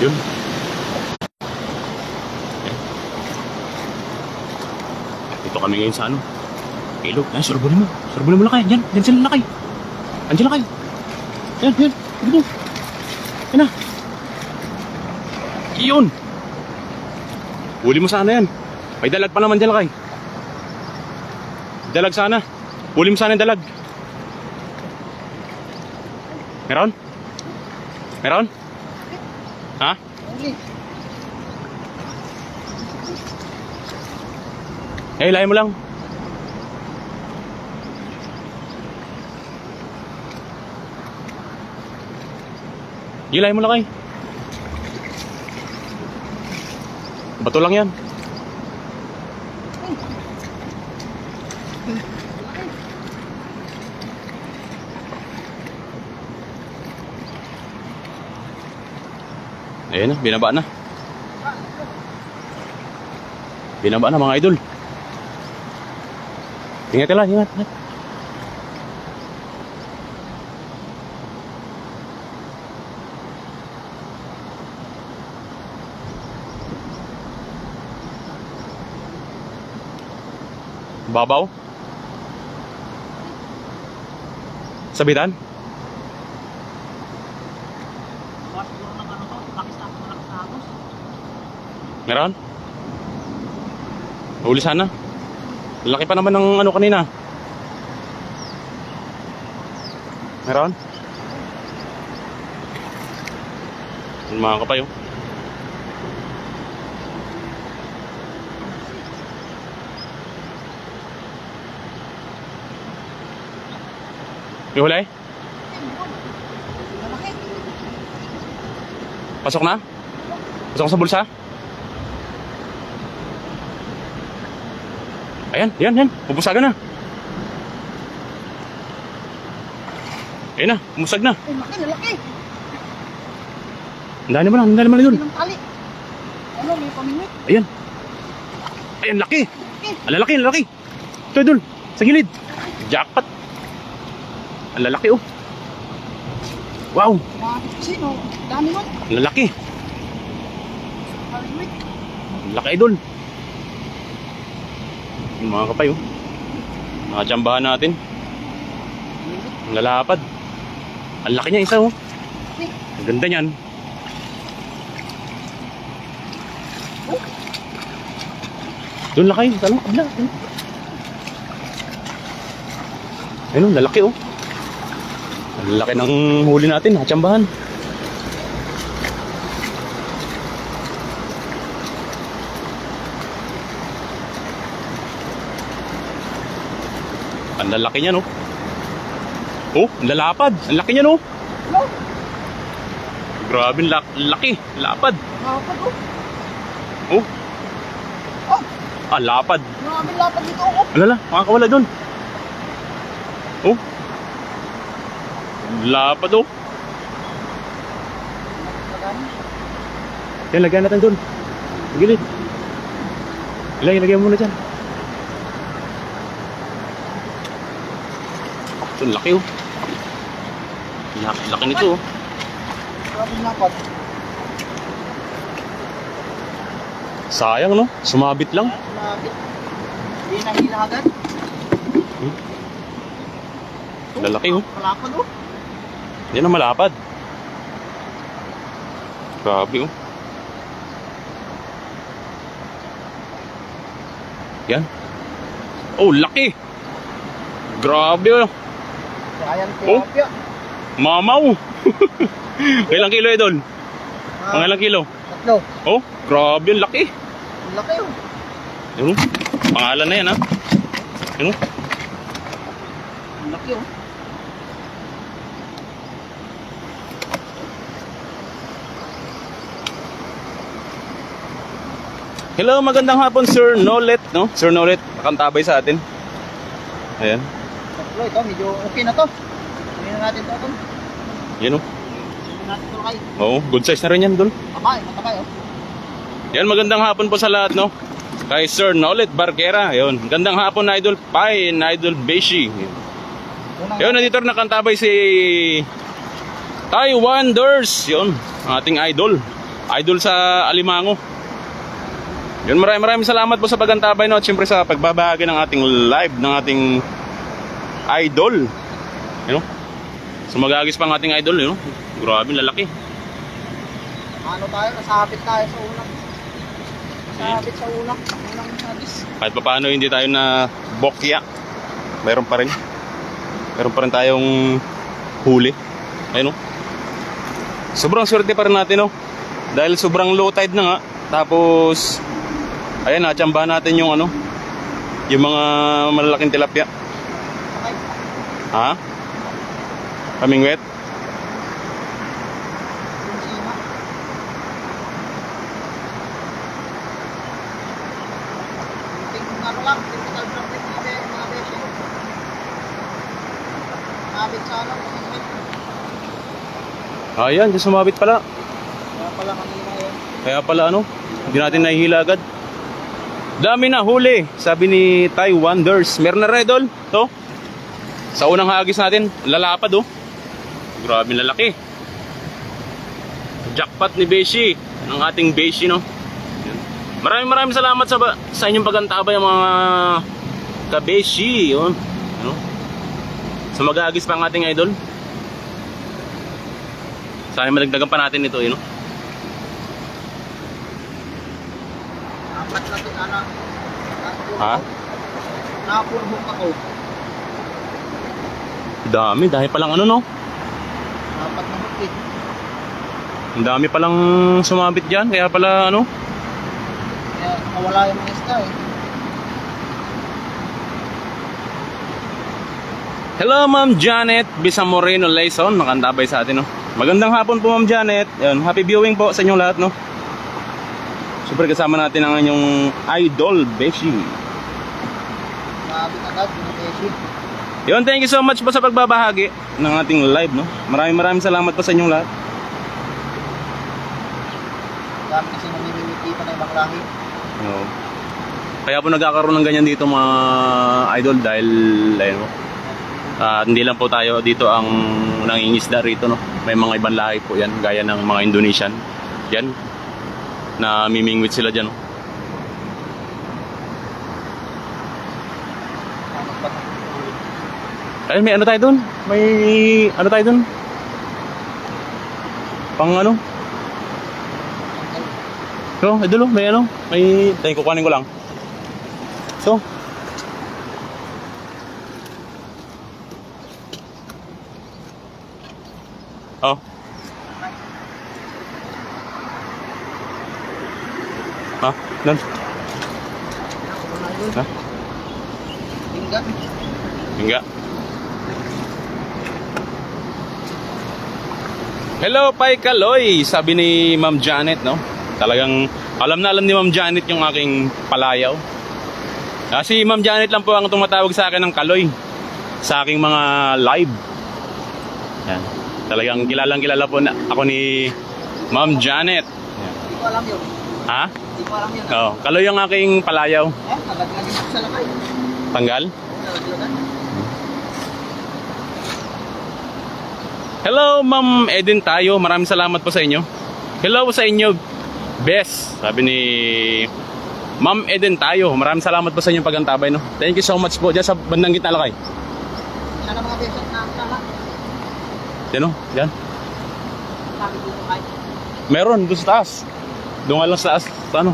Yun. Dito kami ngayon sa ano? Ilog. Ay, surbunin mo. Surbunin mo lakay. Yan. Yan sila lakay. Andiyan lakay. Yan, yan. Dito. Yan na. Iyon. Huli mo sana yan. May dalag pa naman dyan lakay. Dalag sana. Huli mo sana yung dalag. Meron? Meron? Ha? Eh, layan mo lang. Ilayin mo lang kay. Bato lang yan. Ayan na, binaba na. Binaba na mga idol. Ingat ka lang, ingat. Babaw? Sabitan? Meron? Huli sana. Laki pa naman ng ano kanina. Meron? Mga kapayo. May huli? Pasok na? Pasok sa bulsa? Ayan, yan, yan. Pupusagan na. Ayan na, pumusag na. Ay, laki. Andali mo lang yun. Ng tali. Ano, may pamingwit. Ayan. Ayan, laki. Ang lalaki. Ito, idol. Sa gilid. Jackpot. Ang lalaki, oh. Wow. Sino? Dami mo. Ang lalaki. Pamingwit. Ang laki, idol. Yung mga kapay, oh. Mga tsambahan natin. Ang lalapad. Ang laki niya isa, oh. Ang ganda niyan. Doon laki, saan mo? Kabila. Ayun, lalaki, oh. Ang laki ng huli natin, tsambahan. Ang lalaki niya, no? Oh, ang lalapad. Ang laki niya, no? Ano? Grabe, laki. Lapad. Lapad, oh. Oh, Oh, ah, lapad. maraming lapad dito, oh. Alala, makakawala doon. Oh. Lapad, oh. Yan, lagyan natin doon. Gilid. Ilagay mo muna dyan. Ito, laki, oh. Laki nito, oh. Maraming lapad. Sayang, no? Sumabit lang. Lapit. Hindi nahila agad. Lalaki, oh. Malapad, oh. Yan ang malapad. Grabe, oh. Yan. Oh, laki. Grabe, oh. Sayang Oh. tilapia. Mamaw. Ilang kilo, idol? Mga ilang kilo? 3. Oh, grabe, ang laki. Ang laki, oh. Yun, oh. Pangalan na yan, ha? Yun, oh. Ang laki, oh. Hello, magandang hapon, Sir Nolet, no? Sir Nolet, nakantabay sa atin. Ayan. Tatlo, ito, medyo okay na to. Hindi na natin to, tol. Yan, oh. Hindi natin to kay. Oo, good size na rin yan, dol. Matabay, oh. Yan, magandang hapon po sa lahat, no? Kay Sir Nolet Barquera, yun. Magandang hapon, Idol Pai, Idol Beshi. Yun, nandito rin nakantabay si Taiwan Durs, yun, ating idol. idol sa Alimango. Yun, maraming salamat po sa pagantabay, no? At syempre sa pagbabahagi ng ating live, ng ating idol. You know? Sumagagis pa ang ating idol, you know? Grabe, lalaki. Ano tayo? Nasabit tayo sa ulang. Nasabit sa ulang. Ulang sabis. Kahit pa paano hindi tayo na bokya, meron pa rin. Meron pa rin tayong huli. Ayun, no? Sobrang swerte pa rin natin, no? Dahil sobrang low tide na nga. Tapos ayan, natsambahan natin yung ano, yung mga malalaking tilapia. Okay. Ha? Pamingwet? Yung sima. Ting ano lang. Typical problem ng mga beshi. Nabit sa alam. Ayan, dyan sumabit pala. Kaya pala kanina yun. Kaya pala ano, hindi natin nahihila agad. Dami na huli, sabi ni Ty Wonders. Meron na red, idol. To. Sa unang hagis natin, lalapad, oh. Grabe na laki. Jackpot ni Beshi, ng ating Beshi, no. Yan. Maraming salamat sa inyong pagantabay, mga ka-Beshi, oh. Ano? Sa mag-aagis pa ang ating idol. Sana madagdagan pa natin ito, you know. Apat na din, anak. Ha? Nakapurhong ako. Dami, dahil palang ano, no. Apat na hukit. Ang dami palang sumabit dyan, kaya pala ano. Kaya nakawala yung mga isda eh. Hello Ma'am Janet Bisamoreno Layson, nakantabay sa atin, no. Magandang hapon po Ma'am Janet. Yan, happy viewing po sa inyong lahat, no. Super kasama natin ang inyong idol Beshi. Nabit agad yung beshi. Yun, thank you so much po sa pagbabahagi ng ating live, no. Maraming salamat po sa inyong lahat. Dami kasi namimimiti pa na ibang lahi. No. Kaya po nagkakaroon ng ganyan dito mga idol dahil ayun mo. Hindi lang po tayo dito ang nangingisda rito, no. May mga ibang lahi po 'yan, gaya ng mga Indonesian. Yan. Na mimingwit sila diyan, no. Ano ba? Ay, may ano tayo doon? May ano tayo doon? Pang ano? So, idol, may ano? May tayo kukuhanin ko lang. So, oh. Ha? Doon? Ha? Tinggan. Enggak. Hello, Pai Kaloy, sabi ni Ma'am Janet, no? Talagang alam na alam ni Ma'am Janet yung aking palayaw. Si Ma'am Janet lang po ang tumatawag sa akin ng Kaloy sa aking mga live. Yan. Talagang kilala po na ako ni Ma'am Janet. Yan. Hindi ko alam yun. Ha? Hindi ko alam yun. Oh, Kaloy ang aking palayaw. Nalaglagan ako sa lakay. Tanggal? Nalaglagan. Hello, Ma'am Eden tayo. Maraming salamat po sa inyo. Hello po sa inyo, best. Sabi ni Ma'am Eden tayo. Maraming salamat po sa inyong pagantabay, no. Thank you so much po. Diyan sa bandang gitna lakay. Yan ang mga beses na ang lahat. Diyan, no? Diyan. Sabi dito kayo. Meron, doon sa taas. Doon nga lang sa taas. Sa ano?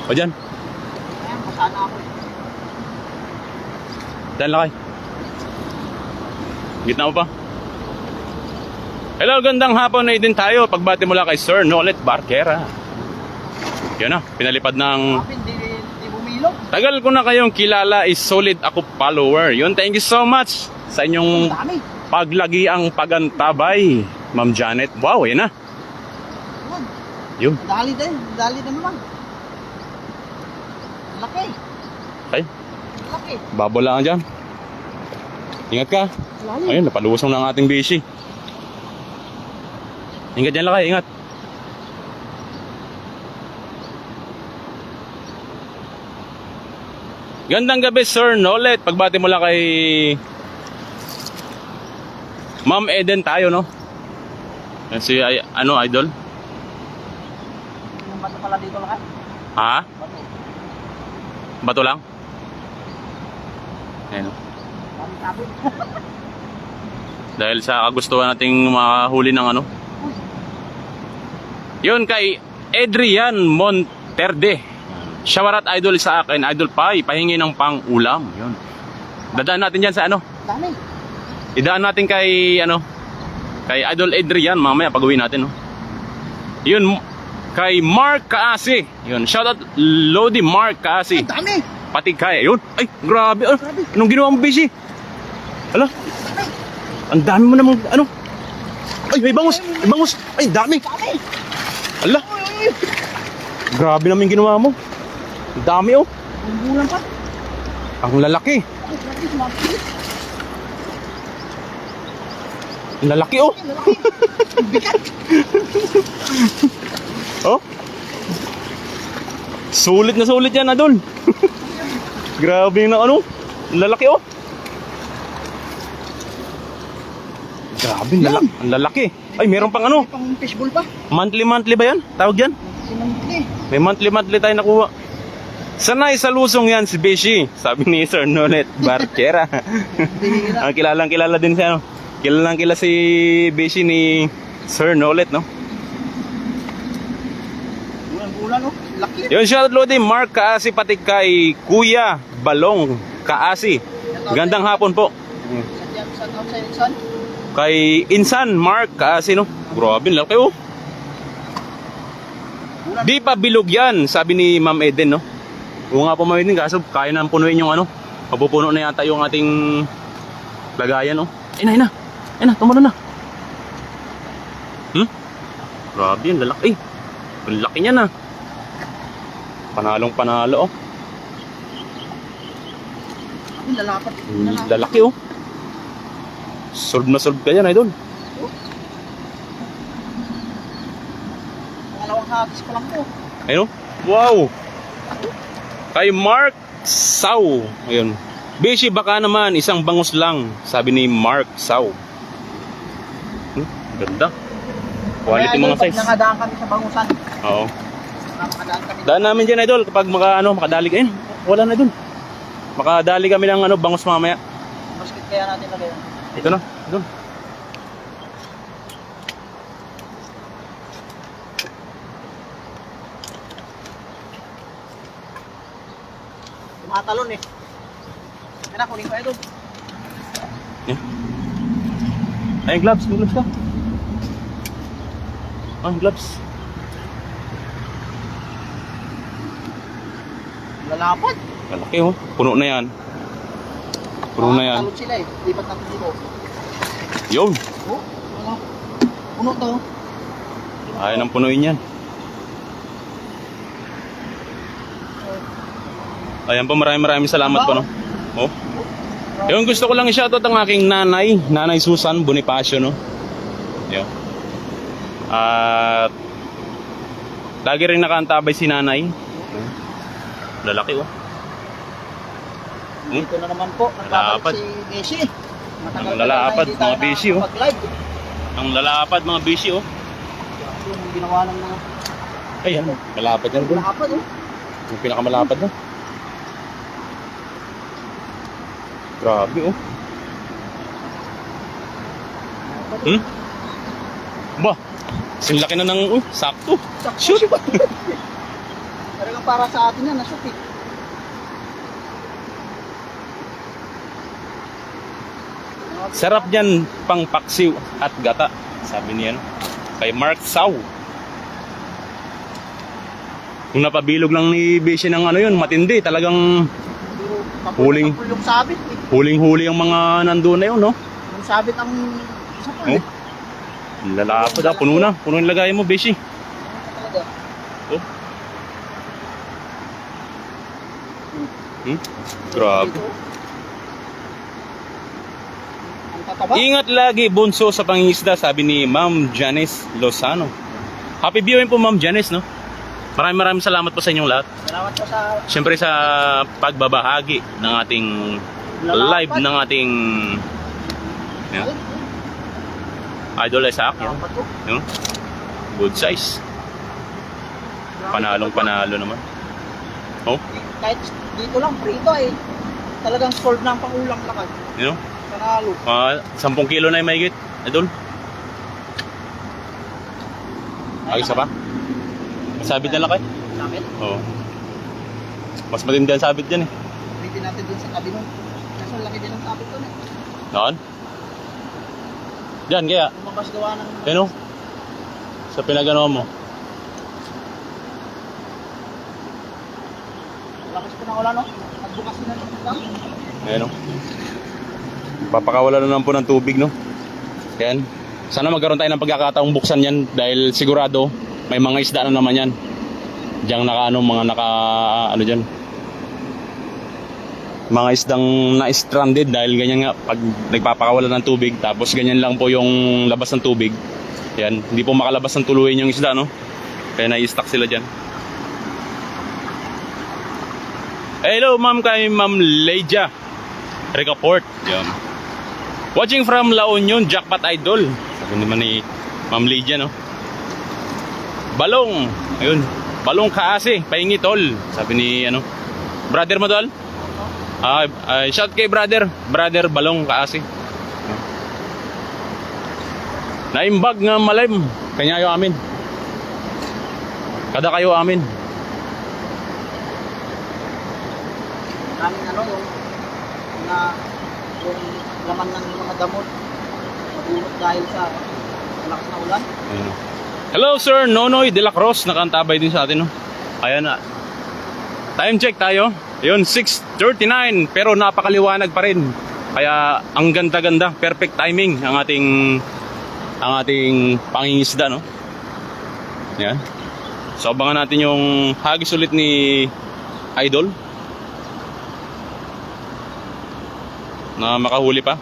O diyan. Ayan, masana ako. Diyan lakay. Gitna mo pa. Hello, gandang hapon na din tayo. Pagbati mula kay Sir Nolet Barquera. Yan na, pinalipad ng... Sabi, hindi bumilog. Tagal ko na kayong kilala, is solid ako follower. Yun, thank you so much sa inyong Ang dami. paglagiang pagantabay, Ma'am Janet. Wow, yan na. Yan. Yun. Dali din. Dali din naman. Laki. Okay, Laki. babola ka dyan. Ingat ka. Lali. Ayun, napalusong ng ating busy. Ingat dyan lakay, ingat. Gandang gabi, Sir Nolet. Pagbati mo lang kay Ma'am Eden tayo, no? Yan si, ano, idol? bato pala dito lahat. Ha? Bato. Bato lang? Ayan. Dami tabi. Dahil sa kagustuhan nating makahuli ng ano. Yun kay Adrian Monterde. Shawarat idol sa akin, idol Pai, pahingi ng pang-ulam. Yun. Dadaan natin dyan sa ano. Dami. Idaan natin kay ano, kay Idol Adrian mamaya pag-uwi natin, no. Yun kay Mark Kaasi. Yun, shoutout Lodi Mark Kaasi. Ay, dami. Pati kay, yun. Ay, grabe. Oh, Grabe. anong ginawa mo, busy? Hala, Dami. ang dami mo namang ano. Ay, may bangus. May bangus. Ay, dami. Dami. Hala, Uy, uy, uy. grabe naman yung ginawa mo. Ang dami, oh. Ang bulan pa. Ang lalaki. Ay, grabe, sumabit. Ang lalaki, oh. Ay, lalaki. Ang bigat. Oh. Sulit na sulit yan, Adol. Grabe na ano. Ang lalaki, oh. Grabe, ang lalaki. Ay, meron pang ano. May pang fishbowl pa. Monthly ba yan? Tawag yan? Sinamit May monthly tayo nakuha. Sanay sa lusong yan si Beshi. Sabi ni Sir Nolet Barchera. Ang kilala din siya, no? Kilala si Beshi ni Sir Nolet, no? Bulan-bulan, oh. Laki. Yun, shoutout Lodi Mark Kaasi, pati kay Kuya Balong Kaasi. Gandang hapon po. Shout out sa Insan. Kay Insan Mark Kaasi, no? Grabe, laki, oh. Di pa bilog yan, sabi ni Ma'am Eden, no? Oo nga po, Ma'am Eden, kaso kaya nang punuin yung ano. Mapupuno na yata yung ating lagayan, no? Ayun na, tumalo na. Grabe yun, lalaki. Ang laki niya na. Panalong panalo, oh. Ang lalapat. Lalaki, oh. Solve na solve ka yan, idol. Pangalawang hagis ko lang po. Ayun, oh. Wow. Kay Mark Sau. Ayun. Beshi, baka naman isang bangus lang, sabi ni Mark Sau. Ganda. Quality mga size. Pag nakadaan kami sa bangusan. Oo. Nakadaan kami. Daan namin dyan, idol, kapag makadali kayo. Wala na, idol. Makadali kami ng bangus mamaya. Basket kaya natin lagay. Ito na, idol. Tumatalon eh. Kaya na, kunin ko ito. Yeah. Ay, gloves ka. Gloves. Lalapat. Malaki, oh. Puno na yan. Puno na yan. Talon sila eh. Lipat natin dito. Yun. Oh, ano? Puno to. Ayaw nang punuin yan. Ayan po, maraming salamat po, no? Oh. Yung gusto ko lang i-shoutout ang aking Nanay Susan Bonifacio, no? Yun. At lagi rin nakaantabay si Nanay. Lalaki, oh. Dito na naman po. Lalapat. Nagbabalik si Beshi. Matagal Ang lalapat, na hindi tayo mga Beshi, oh. nakapag-live. Ang lalapad, mga busy, oh. Yung ginawa ng mga Ayan, malapad yan, bro. lalapat oh. Yung pinakamalapad na. Grabe, oh. Ba, sinlaki na ng, sakto. Shoot. Talagang para sa atin yan, nashoot eh. Sarap niyan pang paksiw at gata, sabi niya, no? Kay Mark Sau. Kung napabilog lang ni Beshi ng ano yun, matindi. Talagang Huling. Yung sabit eh. huling-huli ang mga nandun na yun, no? Yung sabit ang isa po eh. Lalapad, puno na. Puno yung lagay mo, Beshi. Talaga. Oh. Grabe. Ang tataba. Ingat lagi, bunso, sa pangingisda, sabi ni Ma'am Janice Lozano. Happy viewing po, Ma'am Janice, no? Maraming salamat po sa inyong lahat. Salamat po sa Siyempre sa pagbabahagi ng ating live, ng ating Idol Isaac. Yan. lalapat po. Yun. Good size. Panalong panalo naman. Oh, Kahit dito lang, prito eh. Talagang solve na ang pangulang lakad. you know? Panalo. 10 kilo na yung mahigit. Idol. Ay, isa pa? Sabit na lakay. Sakit. Oo. Mas matindi ang sabit dyan eh. Ulitin natin dun sa tabi nun. Kaso laki din ang sabit dun eh. Naan? Diyan kaya. Lumabas gawa ng... Ano? Sa pinagano mo. Lakas ko na wala no? Nagbukas na ng lang. Ayan o. Papakawala na naman po ng tubig, no? Yan. Sana magkaroon tayo ng pagkakataong buksan yan dahil sigurado may mga isda na naman yan. Diyan ano dyan. Mga isdang na-stranded dahil ganyan nga pag nagpapakawala ng tubig tapos ganyan lang po yung labas ng tubig. Yan. Hindi po makalabas ng tuluyan yung isda, no? Kaya nai-stuck sila dyan. Hello, ma'am, kay Ma'am Leija Ricaport. Yan. Watching from La Union, Jackpot Idol. Sabi naman ni Ma'am Leija, no? Balong. Ayun. Balong kaasi. Pahingi, tol. Sabi ni, brother mo, tol? Shout kay brother. Brother Balong kaasi. Naimbag nga malim. Kanya yung amin. Kada kayo amin. Maraming yung laman ng mga damot nabunot dahil sa malakas na ulan. Ayun. Hello Sir Nonoy de la Cruz, nakantabay din sa atin, no? Ayan na. Time check tayo. Ayun, 6:39 pero napakaliwanag pa rin. Kaya ang ganda-ganda, perfect timing ang ating pangingisda, no? Yan. So abangan natin yung hagis ulit ni Idol. Na makahuli pa.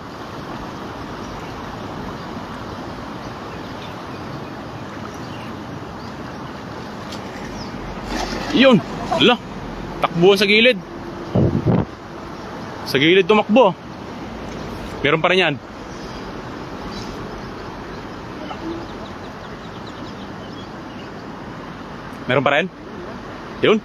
Yun. Ala. Takbuhan sa gilid. Sa gilid tumakbo. Meron pa rin yan. Meron pa rin? Yun.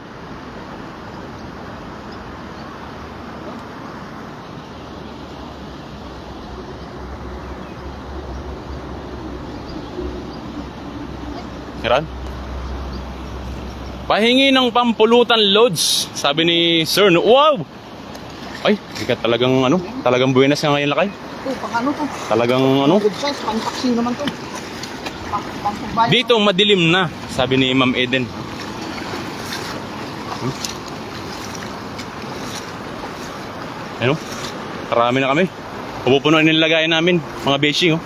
Meron? Pahingi ng pampulutan loads, sabi ni Sir. Wow! Ay, bigat talagang talagang buenas nga ngayon lakay. Ito, pang to? Talagang Good size, pang taxi naman to. Pang pambayad. Dito madilim na, sabi ni Ma'am Eden. Ano? Karami na kami. Pupunuin yung lagayan namin, mga beshi, oh.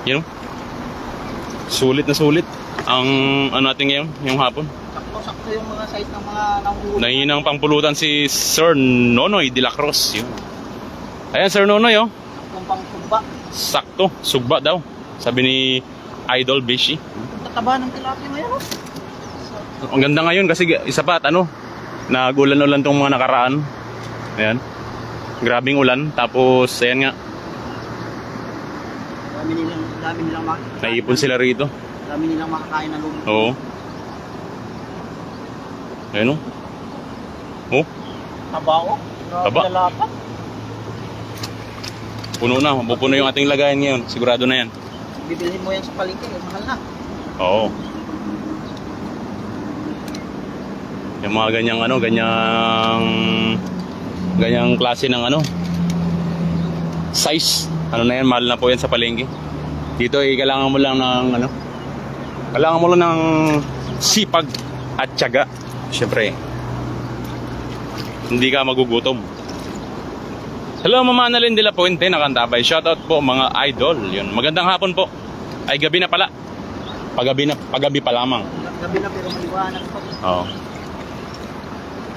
Yan, oh. Sulit na sulit ang natin ngayon, yung hapon. Sakto yung mga size ng mga nanguhuli. Nahinang pangpulutan si Sir Nonoy de la Cruz. Yun. Ayan, Sir Nonoy, oh. Yung pang sugba. Sakto, sugba daw. Sabi ni Idol Beshi. Tataba ng tilapia ngayon, oh. Ang ganda ngayon kasi isa pa at nagulan-ulan tong mga nakaraan. Ayan. Grabing ulan. Tapos, ayan nga. Dami nilang makakain. Naipon sila rito. Dami nilang makakain na lumo. Oo. Ayan, oh. Oh, Tabao. Taba. Lalapat. puno na. Pupuno yung ating lagayan ngayon. Sigurado na yan. Bibilhin mo yan sa palengke, mahal na. Oo. Yung mga ganyang klase ng size. Na yan, mahal na po yan sa palengke. Dito kailangan mo lang ng sipag at tiyaga. Siyempre, hindi ka magugutom. Hello, Mama Annalyn de la Puente, nakantabay. Shoutout po mga idol. Yun. Magandang hapon po. Ay, gabi na pala. Paggabi pa lamang. Gabi na pero maliwanag pa. Oo.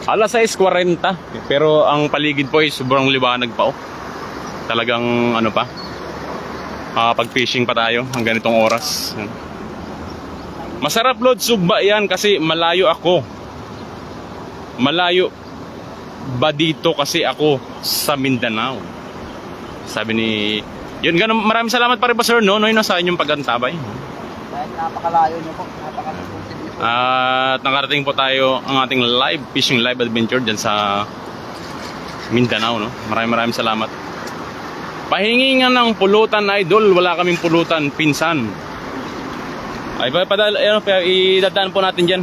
Alas 6:40, pero ang paligid po ay sobrang liwanag pa, oh. Talagang pag-fishing pa tayo ang ganitong oras. Masarap load sugba yan kasi malayo ako. Malayo ba dito kasi ako sa Mindanao. Sabi ni... Yun, ganun, maraming salamat pa rin po Sir Nonoy sa inyong pag-antabay. Dahil napakalayo nyo po. Napaka-supported nyo po. At nakarating po tayo ang ating live fishing live adventure dyan sa Mindanao, no? Maraming salamat. Pahingi nga ng pulutan, idol. Wala kaming pulutan, pinsan. Ay, idadaan po natin dyan.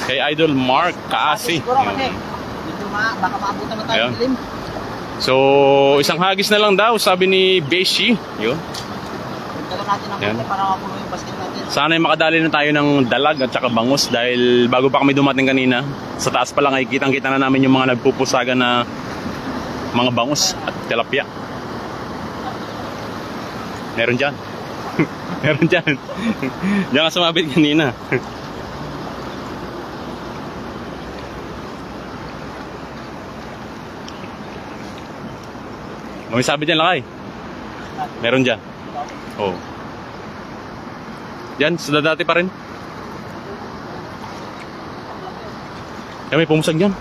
Kay Idol Mark Kaasi. Siguro kasi, medyo baka maabutan na tayo Ayun. ng dilim. So, isang hagis na lang daw, sabi ni Beshi. Yun. Dala natin ng Ayan. konti para mapuno yung basket natin. Sana'y makadali na tayo ng dalag at saka bangus dahil bago pa kami dumating kanina, sa taas pa lang ay kitang-kita na namin yung mga nagpupusagan na mga bangus at tilapia. Meron dyan. Meron dyan. Diyan ka sumabit kanina. May sabi dyan, lakay. Meron dyan. Oo. Diyan, sa dati pa rin. May pumusag dyan.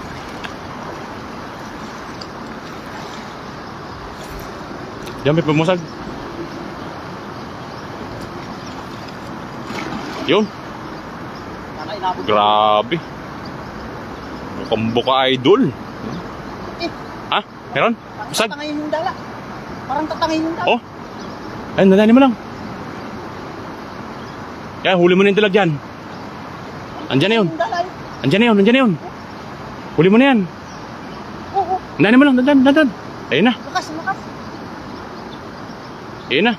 Diyan, may pumusag. Yun. Nakainabot. Grabe. Mukhang buka idol. Eh, Ha? Meron? parang Pusag? tatangayin yung dala. Parang tatangayin yung dala. Oh. Ayun, nadani mo lang. Kaya huli mo na yung dalag dyan. Andyan na yun. Yung dala, Andyan na yun, andyan na yun. Huli mo na yan. Oo, Nadani mo lang, dandan. Ayun na, lakas, lakas. ayun na.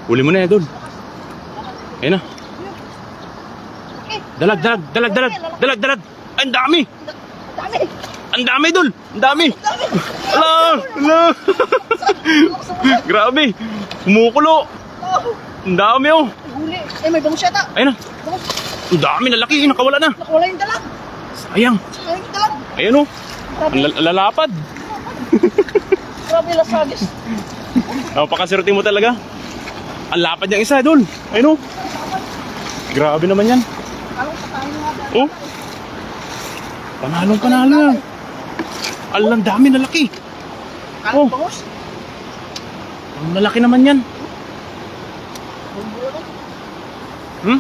Huli mo na yan, doon. Ayun na. Eh, Dalag. Ang dami. ang dami. Ang dami, dul. Ang dami. Ala. Grabe. Kumukulo. Oh, Ang dami, oh. huli. Eh, may bangus yata. Ayun na. Bangus. Ang dami, nalaki. Nakawala na. Nakawala yung dalag. Sayang. Sayang yung dalag. Ayun, oh. Ang lalapad. Grabe, lasagis. Napakaswerte mo talaga. Ang lapad niyang isa, dul. Ayun, oh. Grabe naman yan. Anong patayin nga dala? Oh. Panalong yan. Ang dami, nalaki. Anong Oh. bangus? Ang lalaki naman yan. Bumbuo na. Hmm?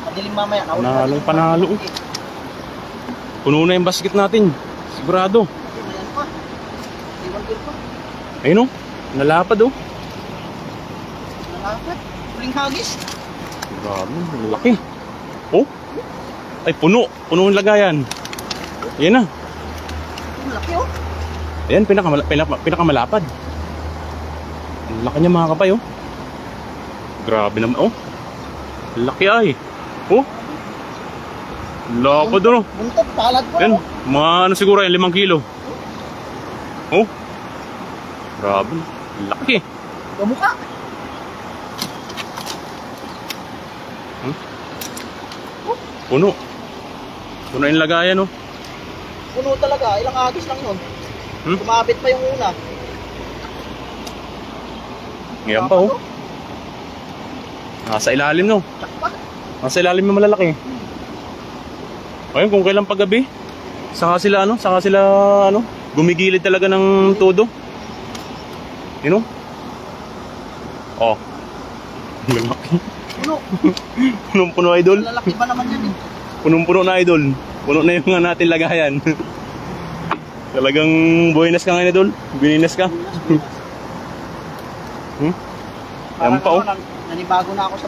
Madilim mamaya. Panalo. Puno na yung basket natin. Sigurado. Ayan pa. Iwan din pa. Ayun, oh. Nalapad, oh. Nalapad. Huling hagis. Grabe, laki. Oh. Ay, puno. Puno yung lagayan. Yan na. Ang laki oh. Ayan, pinakamalapad. Ang laki niya mga kapay, oh. Grabe naman, oh. Laki ay. Oh. Lapad, oh. Buntot, talad pa. Yan, Oh. mga ano siguro yan, 5 kilo. Oh. Grabe. Laki. Gamukha. Puno. Puno yung lagayan, oh. Puno talaga. Ilang hagis lang yun. Hmm? Kumabit pa yung una. Ngayon pa, oh. Nasa ilalim, no. Tsakpa. Nasa ilalim yung malalaki. Ayun, kung kailan paggabi. Saka sila, gumigilid talaga ng todo. You know? Oh. Lalaki. Puno. Punong-puno, idol. Lalaki ba naman yan eh. Punong-puno na, idol. Puno na yung nga natin lagayan. Talagang buenas ka ngayon, idol. Bininas ka. Yan pa, oh. Nanibago na ako sa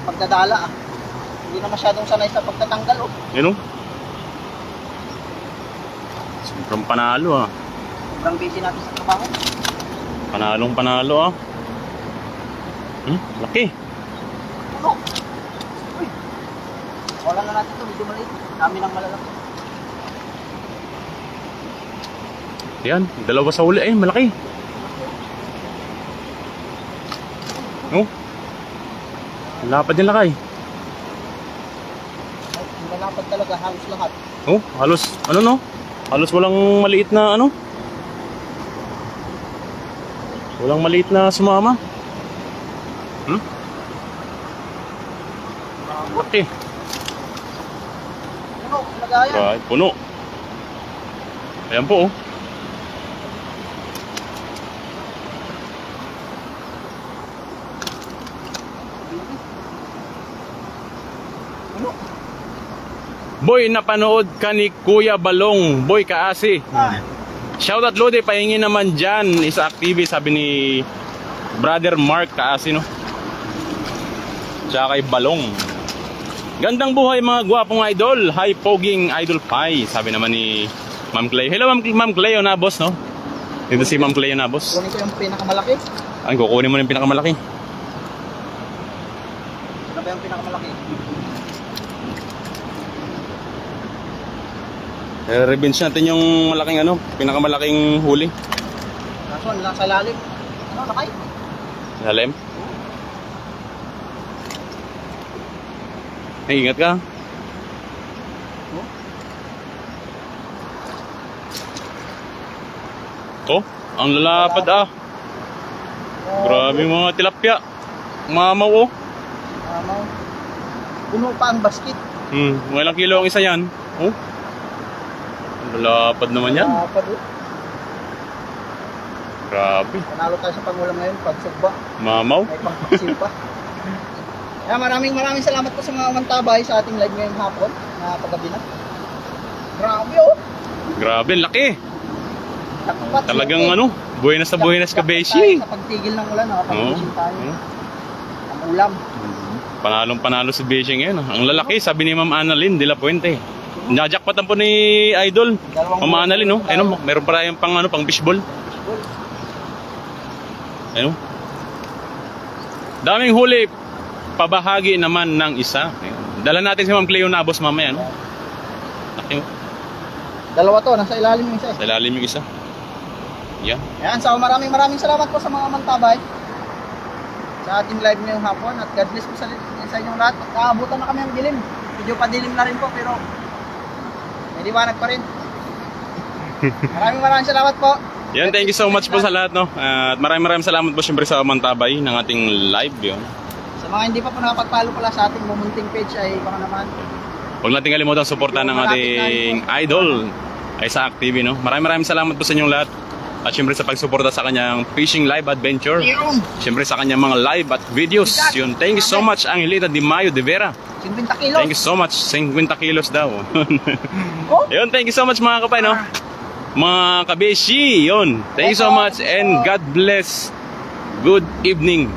pagdadala ah. Hindi na masyadong sanay sa pagtatanggal oh. You know? Sobrang panalo, ah. Sobrang busy natin sa trabaho. Panalo, ah. Laki. Puno. Uy. Wala na natin ito. Medyo maliit. Dami ng malalaki. Yan, dalawa sa huli. Ay, malaki. Oh. Lapad yung lakay. Ay, lalapad talaga. Halos lahat. Oh, halos, halos walang maliit na, walang maliit na sumama. Laki. Puno. Lagayan. Right, puno. Ayan po, oh. Boy, napanood ka ni Kuya Balong. Boy, kaasi. Shoutout Lodi, pahingi naman dyan. Isa activist, sabi ni Brother Mark kaasi, no? Tsaka kay Balong. Gandang buhay mga gwapong idol. Hi, poging idol pie. Sabi naman ni Ma'am Clay. Hello, Ma'am Clay, na boss, no? Dito si Ma'am Clay, na boss. Kunin ko yung pinakamalaki. Ay, kukunin mo na yung pinakamalaki. Ano ba yung pinakamalaki? Revenge natin yung malaking ano, pinakamalaking huli. Kaso, nasa lalim. Ano, lakay? Lalim. Hey, ingat ka. Oh, ang lalapad ah. Grabe mga tilapia. Mamaw oh. Ano? Puno pa ang basket. Mga ilang kilo ang isa yan. Oh. Ang lalapad naman yan. Grabe. Panalo tayo sa pangulam ngayon, pagsugba. Mamaw. May pangpaksil pa. Kaya maraming salamat po sa mga mantabay sa ating live ngayong hapon, na paggabi na. Grabe oh! Grabe, laki. Takpat, Talagang laki. ano, buenas sa buenas ka, Takpat Beshi. tayo sa pagtigil ng ulan, nakapag-fishing tayo. Ang ulam. Panalong-panalo si Beshi ngayon. Ang lalaki, sabi ni Ma'am Annalyn de la Puente. Najakpatan po ni Idol. Ma'am Annalyn, no? Ayun, meron pa tayong pang, ano, pang fishball. Ayun. Daming huli. Pabahagi naman ng isa. Ayun. Dala natin si Ma'am Cleo Nabos mamaya, no? Laki mo. Dalawa to, nasa ilalim yung isa. Sa ilalim yung isa. Yan. Ayan, so maraming salamat po sa mga mantabay sa ating live ngayong hapon, at God bless po sa inyong lahat. Nakabutan na kami ng dilim. Medyo padilim na rin po, pero may liwanag pa rin. Maraming salamat po. Yan, thank you so much po sa lahat, no? At maraming salamat po syempre sa mantabay ng ating live, yun. Sa mga hindi pa po nakapag-follow pala sa ating mumunting page, ay baka naman Huwag natin kalimutan suportahan ng ating idol, Isaac TV, no? Maraming salamat po sa inyong lahat. At syempre sa pagsuporta sa kanyang fishing live adventure. Syempre sa kanyang mga live at videos. Yun, thank you so much, Angelita Di Mayo de Vera. 50 kilos. Thank you so much, 50 kilos daw. Oh? Yun, thank you so much mga kapay, no? Mga kabeshi, yun. Thank you so much and God bless. Good evening.